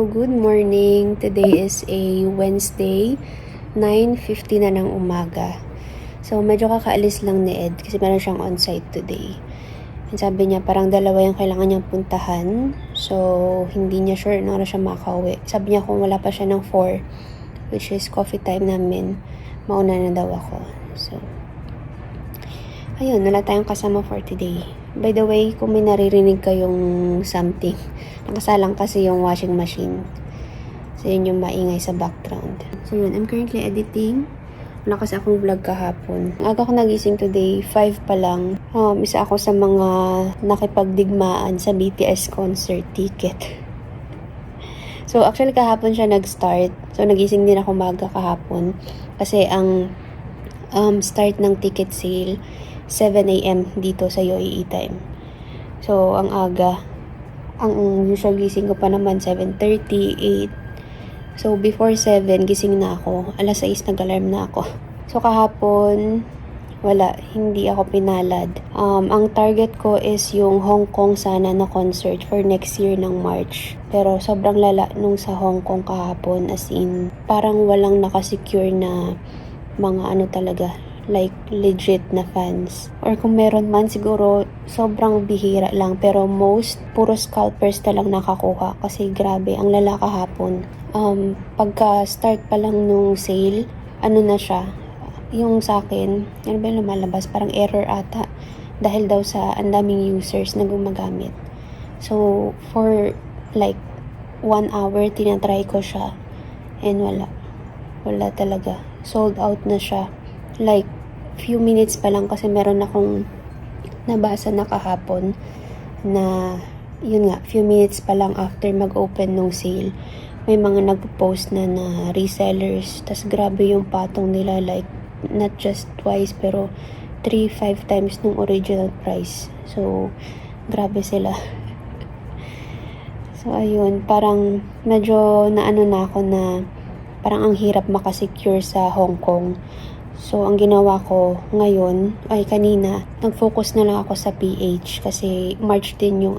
Hello, good morning. Today is a Wednesday, 9:50 na ng umaga. So, medyo kakaalis lang ni Ed kasi meron siyang on-site today. And sabi niya, parang dalawa yung kailangan niyang puntahan. So, hindi niya sure na oras siya makauwi. Sabi niya kung wala pa siya ng 4, which is coffee time namin, mauna na daw ako. So, ayun, wala tayong kasama for today. By the way, kung may naririnig kayong something, nakasalang kasi yung washing machine. So, yun yung maingay sa background. So, yun, I'm currently editing. Wala kasi akong vlog kahapon. Aga ko nagising today, 5 pa lang. Isa ako sa mga nakipagdigmaan sa BTS concert ticket. So, actually kahapon siya nag-start. So, nagising din ako maga kahapon. Kasi ang start ng ticket sale, 7 a.m. dito sa UAE time. So, ang aga. Ang usual gising ko pa naman, 7:30, 8. So, before 7, gising na ako. Alas 6, nag-alarm na ako. So, kahapon, wala. Hindi ako pinalad. Ang target ko is yung Hong Kong sana na concert for next year ng March. Pero, sobrang lala nung sa Hong Kong kahapon. As in, parang walang nakasecure na mga ano talaga, like legit na fans. Or kung meron man, siguro sobrang bihira lang. Pero most, puro scalpers na lang nakakuha. Kasi grabe, ang lala kahapon. Pagka start pa lang nung sale, ano na siya, yung sa akin, ano ba yung lumalabas? Parang error ata. Dahil daw sa ang daming users na gumagamit. So, for like 1 hour, tinatry ko siya. And wala. Wala talaga. Sold out na siya. Like, few minutes pa lang kasi meron akong nabasa na kahapon na, yun nga, few minutes pa lang after mag-open nung sale, may mga nag-post na resellers. Tas grabe yung patong nila, like, not just twice, pero 3-5 times nung original price. So, grabe sila. So, ayun, parang medyo naano na ako na parang ang hirap makasecure sa Hong Kong. So, ang ginawa ko ngayon, kanina, nag-focus na lang ako sa PH kasi March din yung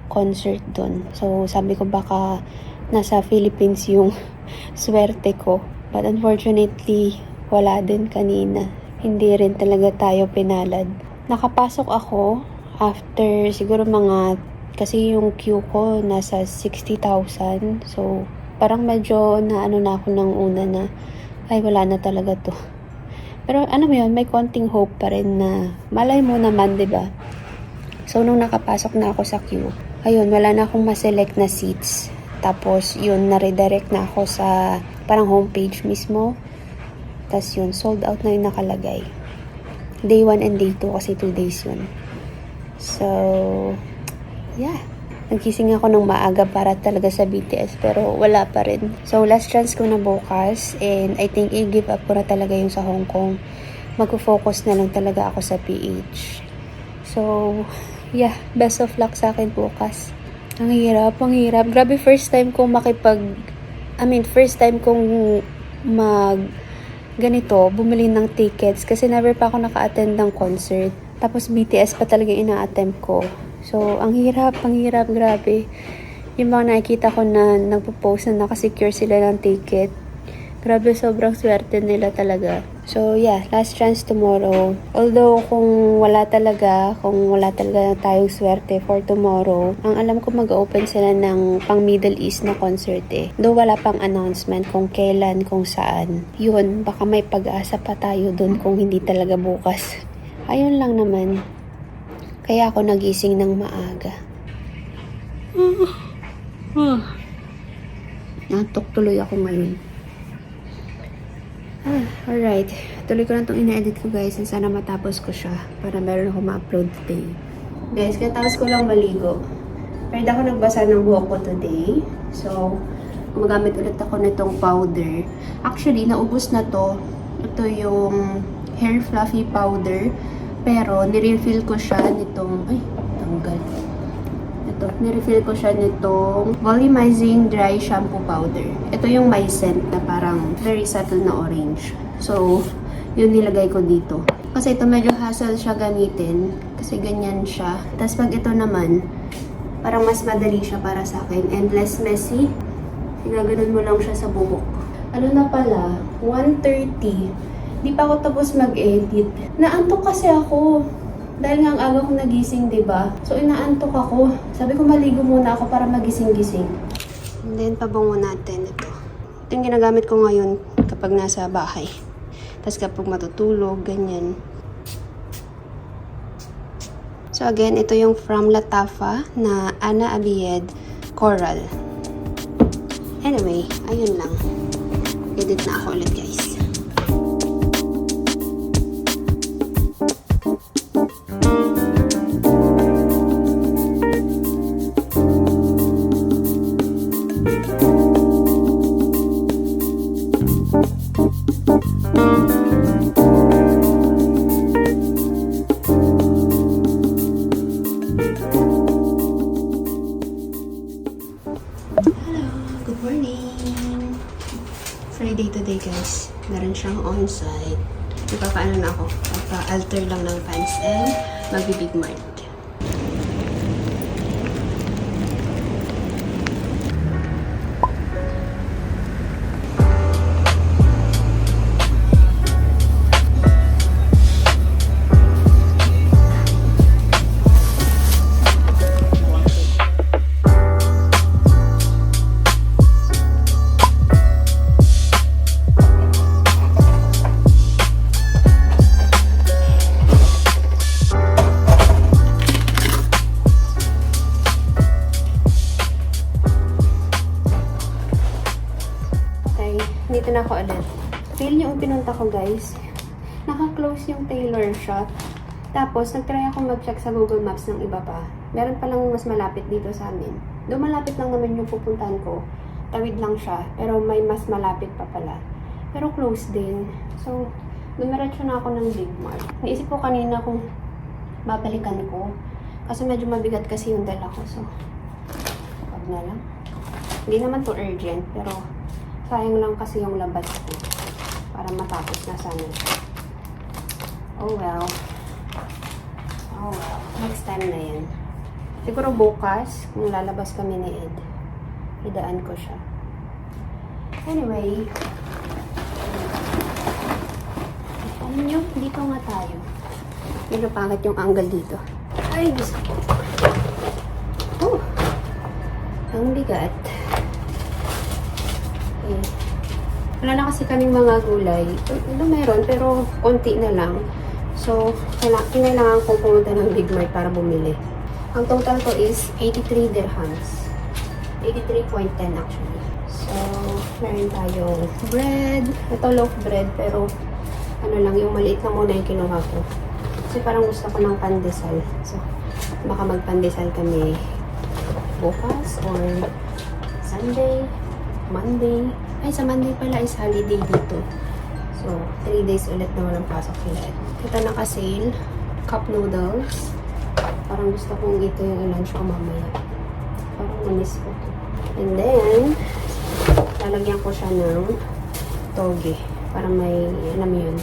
concert doon. So, sabi ko baka nasa Philippines yung swerte ko. But unfortunately, wala din kanina. Hindi rin talaga tayo pinalad. Nakapasok ako after siguro kasi yung queue ko nasa 60,000. So, parang medyo na ako ng una na, wala na talaga to. Pero mo yun, may konting hope pa rin na malay mo naman, 'di ba? So, nung nakapasok na ako sa queue, ayun, wala na akong ma-select na seats. Tapos, yun, na-redirect na ako sa parang homepage mismo. Tapos yun, sold out na yung nakalagay. Day 1 and day 2 kasi 2 days yun. So, yeah. Nagising ako ng maaga para talaga sa BTS pero wala pa rin. So, last chance ko na bukas and I think i-give up ko na talaga yung sa Hong Kong. Mag-focus na lang talaga ako sa PH. So, yeah. Best of luck sa akin bukas. Ang hirap, ang hirap. Grabe, first time kong first time kong ganito, bumili ng tickets kasi never pa ako naka-attend ng concert. Tapos BTS pa talaga ina-attempt ko. So, ang hirap, grabe. Yung mga nakikita ko na nagpo-post na nakasecure sila ng ticket. Grabe, sobrang swerte nila talaga. So, yeah, last chance tomorrow. Although, kung wala talaga tayong swerte for tomorrow, ang alam ko mag-open sila ng pang Middle East na concert eh. Though wala pang announcement kung kailan, kung saan. Yun, baka may pag-asa pa tayo dun kung hindi talaga bukas. Ayun lang naman. Kaya ako nagising ng maaga. Natok tuloy ako ngayon. Alright. Tuloy ko na itong ina-edit ko guys. And sana matapos ko siya. Para meron ako ma-upload today. Guys, katapos ko lang maligo. Pero ako nagbasa ng buhok ko today. So, gumagamit ulit ako nitong powder. Actually, naubos na to. Ito yung hair fluffy powder. Pero, nirefill ko siya nitong, tanggal. Nirefill ko siya nitong volumizing dry shampoo powder. Ito yung may scent na parang very subtle na orange. So, yun nilagay ko dito. Kasi ito medyo hassle siya gamitin. Kasi ganyan siya. Tapos pag ito naman, parang mas madali siya para sa akin and less messy. Gaganon mo lang siya sa bubok. Ano na pala? 1:30. Di pa ako tapos mag-edit. Naantok kasi ako. Dahil nga ang aga kong nagising, diba? So, inaantok ako. Sabi ko maligo muna ako para magising-gising. And then, pabango natin ito. Ito yung ginagamit ko ngayon kapag nasa bahay. Tapos kapag matutulog, ganyan. So, again, ito yung from Latafa na Ana Abied Coral. Anyway, ayun lang. Edit na ako ulit, guys. Good morning! Friday today, guys. Meron siyang on-site. Ipapaano na ako. Papa-alter lang ng pants and magbi-big mart. Dito na ako ulit. Feel yung pinunta ko, guys. Naka-close yung tailor shop. Tapos, nag-try ako mag-check sa Google Maps ng iba pa. Meron palang mas malapit dito sa amin. Doon malapit lang naman yung pupuntahan ko. Tawid lang siya. Pero may mas malapit pa pala. Pero close din. So, dumiretso na ako ng Big Mart. Naisip ko kanina kung babalikan ko. Kasi medyo mabigat kasi yung dala ko. So, wag na lang. Hindi naman to urgent. Pero, sayang lang kasi yung labas ko. Para matapos na sana. Oh well. Oh well. Next time na yan. Siguro bukas, kung lalabas kami ni Ed, idaan ko siya. Anyway. Alam nyo, dito nga tayo. Medyo pangit yung angle dito. Ay, gusto ko. Oh! Ang bigat. Okay. Wala na kasi kaming mga gulay. Ito meron, pero konti na lang. So, kailangan kong pumunta ng Big Mart para bumili. Ang total ko is 83 dirhams. 83.10 actually. So, meron tayong bread. Ito loaf bread, pero ano lang, yung maliit na muna yung kinuha ko. Kasi parang gusto ko ng pandesal. So, baka magpandesal kami bukas or Sunday, Monday. Ay, sa Monday pala is holiday dito. So, 3 days ulit na walang pasok sila. Ito naka-sale. Cup noodles. Parang gusto kong ito yung lunch ko mamaya. Parang namis ko. And then, lalagyan ko siya ng toge. Para may, alam mo yun,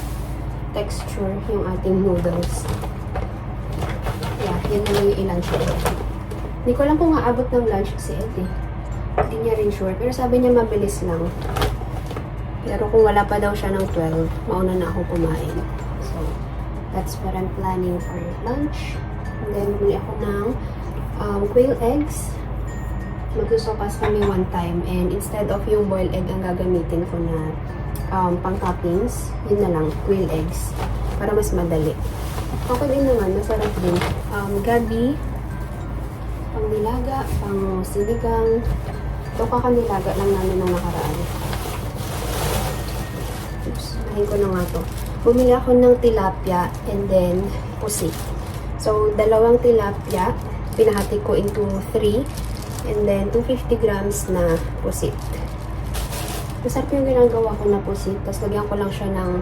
texture yung ating noodles. Yeah, yun na lang yung i-lunch ko. Hindi ko lang kung maabot ng lunch si Ed eh. Hindi niya rin sure. Pero sabi niya mabilis lang. Pero kung wala pa daw siya ng 12, mauna na ako kumain. So, that's what I'm planning for lunch. And then, bumili ako ng quail eggs. Magsusopas kami one time. And instead of yung boiled egg ang gagamitin ko na pang-toppings, yun na lang, quail eggs. Para mas madali. Okay din naman, masarap din. Gabi, pang-nilaga, pang-sinigang. Ito kakanilaga lang namin ng nakaraan. Oops, nahin ko na nga to. Bumili ako ng tilapia and then pusit. So, dalawang tilapia, pinahati ko into 3 and then 250 grams na pusit. Masarap yung ginagawa ko na pusit. Tapos lagyan ko lang siya ng,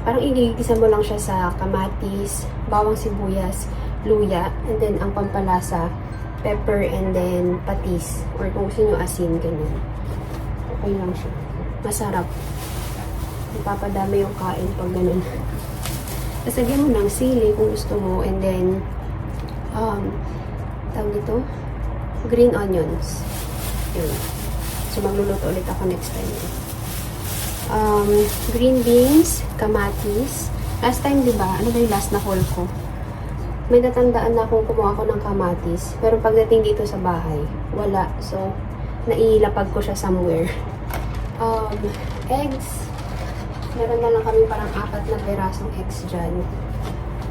parang igigisa mo lang siya sa kamatis, bawang sibuyas, luya, and then ang pampalasa, pepper, and then patis. Or kung gusto nyo asin, ganyan. Okay lang siya. Masarap. Ipapadami yung kain pag ganun. Tapos lagyan mo ng sili kung gusto mo. And then, tawag dito, green onions. Yun. So, magluluto ulit ako next time. Green beans, kamatis. Last time, di ba? Ano ba yung last na haul ko? May natandaan na akong kumuha ko ng kamatis. Pero pagdating dito sa bahay, wala. So, nailapag ko siya somewhere. Eggs. Meron na lang kami parang 4 na perasong eggs dyan.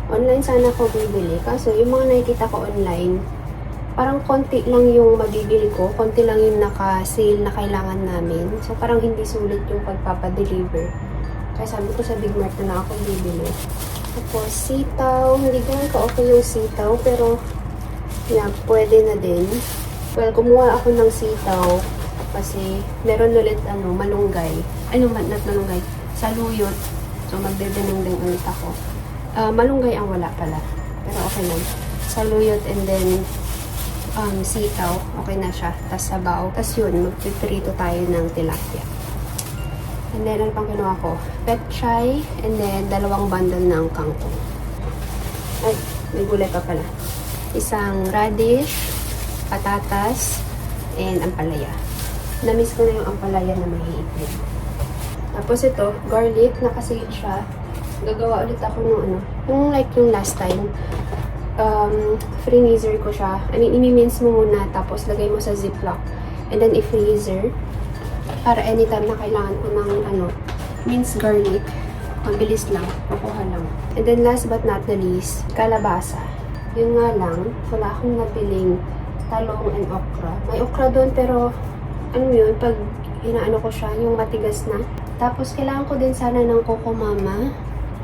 Online sana ako bibili. Kaso, yung mga nakikita ko online, parang konti lang yung mabibili ko. Konti lang yung naka-sale na kailangan namin. So, parang hindi sulit yung pagpapadeliver. Kaya sabi ko sa Big Mart na ako bibili. Tapos, sitaw. Hindi ganun ka-okay yung sitaw. Pero, yeah, pwede na din. Well, kumuha ako ng sitaw. Kasi, meron ulit, malunggay. Not malunggay. Saluyot. So, magdedeneng ulit ako. Malunggay ang wala pala. Pero, okay lang. Saluyot and then, sitaw. Okay na siya. Tapos, sabaw. Tapos, yun. Magpiprito tayo ng tilapia. And then, ano pang kinuha ko? Petchay, and then, 2 bundle ng kangkong. Ay, may gulay pa pala. Isang radish, patatas, and ampalaya. Namiss ko na yung ampalaya na may itlog. Tapos ito, garlic, nakasigit siya. Gagawa ulit ako ng yung last time. Freezer ko siya. I-mince mo muna, tapos lagay mo sa ziplock. And then, i-freezer. Para anytime na kailangan ko ng minced garlic, mabilis lang, makuha lang. And then last but not the least, kalabasa. Yun nga lang, wala akong napiling talong and okra. May okra doon pero yun, pag inaano ko siya, yung matigas na. Tapos kailangan ko din sana ng Coco Mama.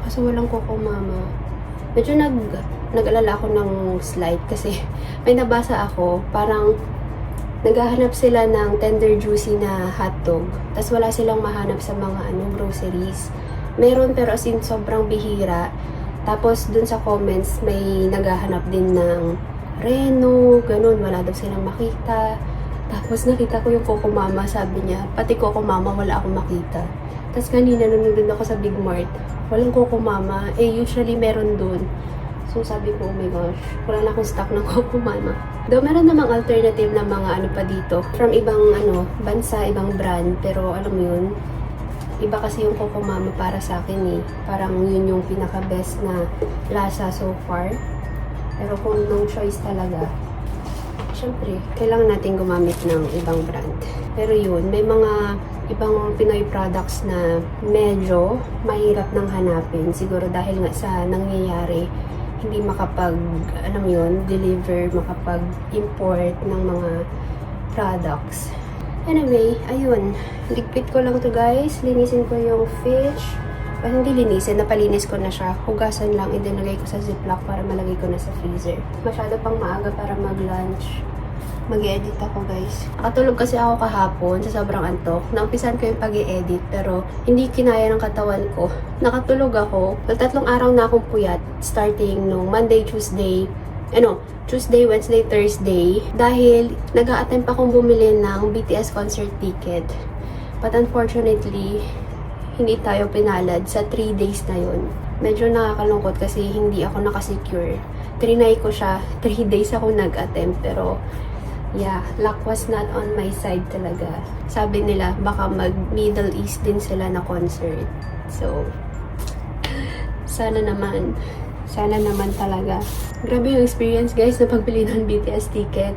Kasi walang Coco Mama. Medyo nag-alala ako ng slide kasi may nabasa ako, parang naghahanap sila ng tender juicy na hotdog. Tapos wala silang mahanap sa mga groceries. Meron pero as in sobrang bihira. Tapos dun sa comments may naghahanap din ng Reno, ganun. Wala daw silang makita. Tapos nakita ko yung Coco Mama, sabi niya, pati Coco Mama wala akong makita. Tapos kanina nanonood ako sa Big Mart, walang Coco Mama. Usually meron dun. So, sabi ko, oh my gosh, wala na akong stock ng Coco Mama. Though, meron namang alternative na mga pa dito. From ibang, bansa, ibang brand. Pero, alam mo yun, iba kasi yung Coco Mama para sa akin eh. Parang yun yung pinaka-best na lasa so far. Pero kung no choice talaga, syempre, kailangan natin gumamit ng ibang brand. Pero yun, may mga ibang Pinoy products na medyo mahirap nang hanapin. Siguro dahil nga sa nangyayari, hindi deliver, makapag-import ng mga products. Anyway, ayun. Ligpit ko lang to guys. Linisin ko yung fish. Hindi linisin, napalinis ko na siya. Hugasan lang, idinagay ko sa ziplock para malagay ko na sa freezer. Masyado pang maaga para mag-lunch. Mag-edit ako guys. Nakatulog kasi ako kahapon sa sobrang antok. Naumpisan ko yung pag-i-edit pero hindi kinaya ng katawan ko. Nakatulog ako. 3 araw na akong puyat starting nung Monday, Tuesday, Wednesday, Thursday. Dahil nag-a-attempt akong bumili ng BTS concert ticket. But unfortunately, hindi tayo pinalad sa 3 days na yun. Medyo nakakalungkot kasi hindi ako nakasecure. Trinay ko siya. 3 days ako nag-attempt pero yeah, luck was not on my side talaga. Sabi nila, baka mag-Middle East din sila na concert. So, sana naman talaga. Grabe yung experience guys na pagbili ng BTS ticket.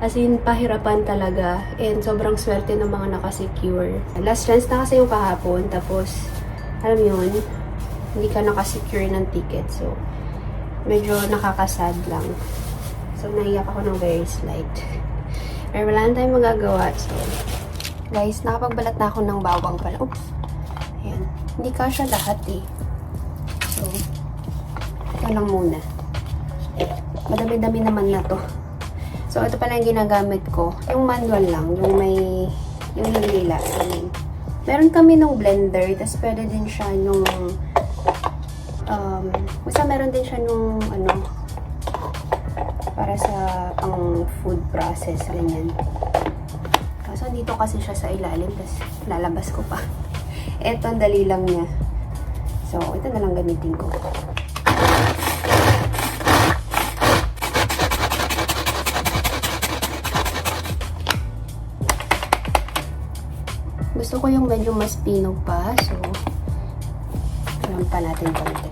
As in, pahirapan talaga. And sobrang swerte ng mga nakasecure. Last chance na kasi yung kahapon. Tapos, alam yun, hindi ka nakasecure ng ticket. So, medyo nakakasad lang. So, naiyak ako ng very slight. Pero wala na tayong magagawa. So, guys, nakapagbalat na ako ng bawang pala. Oops. Ayan. Hindi kasya lahat eh. So, ito lang muna. Madami-dami naman na to. So, ito pala yung ginagamit ko. Yung manual lang. Yung nilila. Meron kami nung blender. Tapos, pwede din siya nung basta meron din siya nung para sa pang food process, ganyan. Kaso dito kasi siya sa ilalim, tapos lalabas ko pa. Eto, ang dali lang niya. So, ito na lang gamitin ko. Gusto ko yung medyo mas pino pa. So, alam pa natin konti.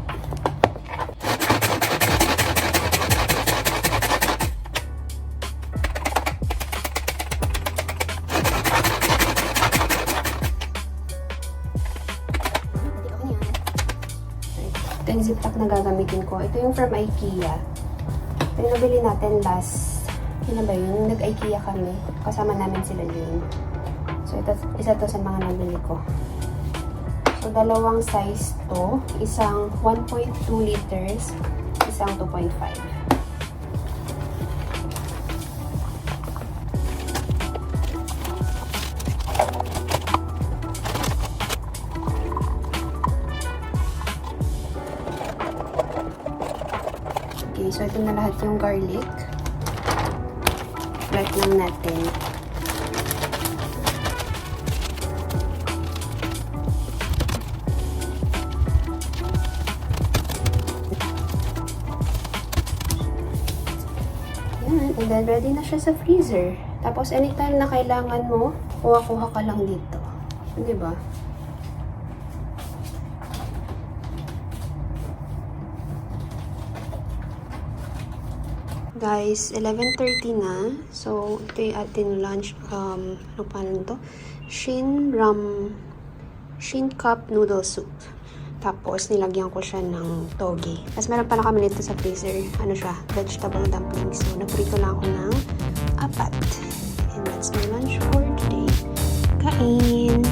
Ito yung zip pack na gagamitin ko. Ito yung from IKEA. Ito yung nabili natin last, yun na ba yun? Nag-IKEA kami. Kasama namin sila yun. So, ito, isa to sa mga nabili ko. So, dalawang size to. Isang 1.2 liters, isang 2.5. Okay, so ito na lahat yung garlic. Flat lang natin. Yan, and then ready na siya sa freezer. Tapos anytime na kailangan mo, kuha-kuha ka lang dito. Di ba? Guys, 11:30 na. So, ito yung ating lunch. Ano pa lang to? Shin cup noodle soup. Tapos, nilagyan ko siya ng toge. Tapos, meron pa na kami nito sa freezer. Ano siya? Vegetable dumplings. So, naprito lang ako ng 4. And that's my lunch for today. Kain!